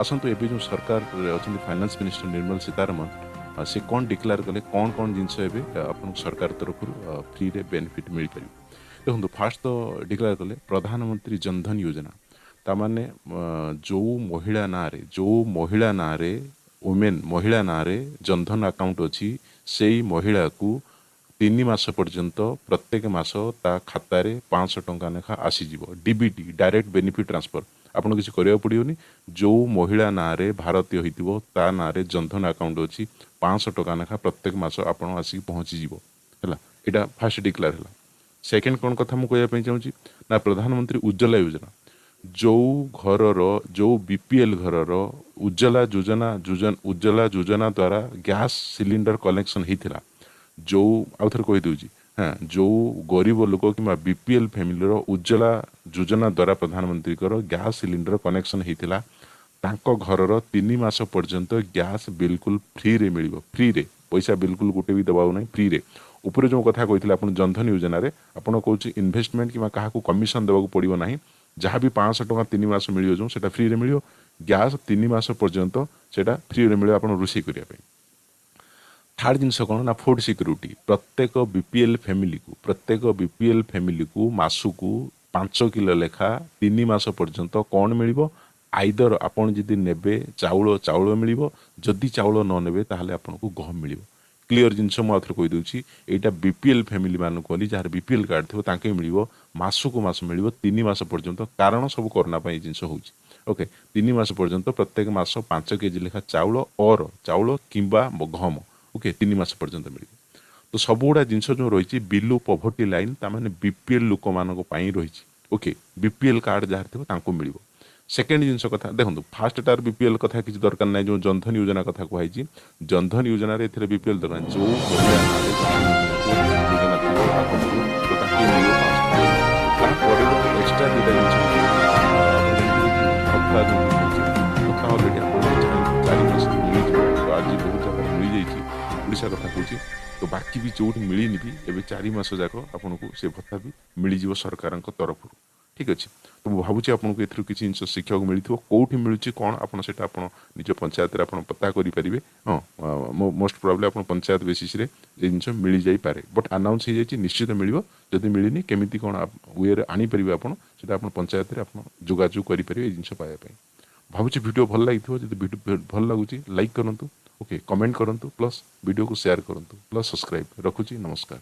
आसतु एवं जो सरकार अच्छा फाइनान्स मिनिस्टर निर्मला सीतारमण से कौन डिक्लेयर कले कौन कौन जिनस आप सरकार तरफ फ्री रे बेनिफिट मिल पार देखो फास्ट तो डिक्लेयर कले प्रधानमंत्री जनधन योजना तामाने जो महिला ना रे वुमेन महिला ना रे जनधन अकाउंट अच्छी से महिला को 3 मास पर्यंत प्रत्येक मास ता खाता रे 500 टंका लेखा आसीज डीबीटी डायरेक्ट बेनिफिट ट्रांसफर आपको किसी करिया पड़ियोनी जो महिला ना रे भारतीय होइतिबो ता ना रे जनधन अकाउंट अच्छी 500 टंका लेखा प्रत्येक मास आपण आसिक पहुँची जीवो हैला एटा फर्स्ट डिक्लेयर हैला सेकेंड कौन कथा मु कहया पई चाहूची ना प्रधानमंत्री उज्ज्वला योजना जो घरर जो बीपीएल घरर उज्ज्वला योजना द्वारा गैस सिलिंडर कलेक्शन होता जो आउ थे कहीदे हाँ जो गरीब लोक कि बीपीएल फैमिली उज्ज्वला योजना द्वारा प्रधानमंत्री गैस सिलिंडर कनेक्शन होता तांको घरर 3 मास पर्यंत गैस बिल्कुल फ्री रे मिलिबो फ्री रे पैसा बिल्कुल गोटे भी दबाव नहीं फ्री रे ऊपर जो कथा कही आप जनधन योजना रे आपन कौच इन्वेस्टमेंट कि क्या कमिशन देवाक पड़ो ना जहाँ भी 500 टंका 3 मास मिल जो सेटा फ्री रे मिल गैस 3 मास पर्यंत सेटा फ्री रे मिल आप रोषे करने थर्ड जिनस कौन ना फूड सिक्यूरीटी प्रत्येक बीपीएल फैमिली को मासकू 5 किलो लेखा 3 मास पर्यंत कौन मिल आइदर आपन जदि नेबे चाउल मिल जदि चाउल न नेबे ताहले आपको गहम मिल क्लीयर जिनस मुझे कहीदे यहाँ बीपीएल फैमिली मानक कहली जार बीपीएल कार्ड थो ताके मिल मासकू मास मिल 3 मास पर्यंत कारण सब कोरोना जिनस हो ओके 3 मास पर्यंत प्रत्येक मास 5 केजी लेखा चाउल किंबा गहम ओके 3 मास पर्यंत मिल तो सब गुड़ा जिनस जो रही बिलो पॉवर्टी लाइन ताने बीपीएल लोक मानक रही ओके बीपीएल कार्ड जहाँ थो मिल सेकेंड जिनस कथा देखो फास्ट टार बीपीएल कथा किसी दरकार ना जो जनधन योजना कथा कहुई जनधन योजना रे एथिरे बीपीएल दरकार जो योजना एक्स्ट्रा आज बहुत जगह मिल जाइए ओडिशा कथा कहूँ तो बाकी भी जो मिलनी भी एवं 4 मास जाक आपन को से भत्ता भी मिल सरकार तरफ ठीक अच्छे तो मुझे भावुँ आपको एथर किसी जिन शिक्षा मिलता कौटी मिलूँ कौन आपड़ से निज पंचायत पता करेंगे हाँ मोस्ट प्रोबेबली आप पंचायत बेसीस जिन मिल जापे बट अनाउंस हो जाए निश्चित मिल जदि मिलनी केमी कौन वे आनीपर आप पंचायत जोगाजोग करेंगे जिन पाइबापी भावुँ वीडियो भल लगी जब वीडियो भल लगुच लाइक करूँ ओके कमेंट करूँ प्लस वीडियो को शेयर करूँ प्लस सब्सक्राइब रखुची नमस्कार।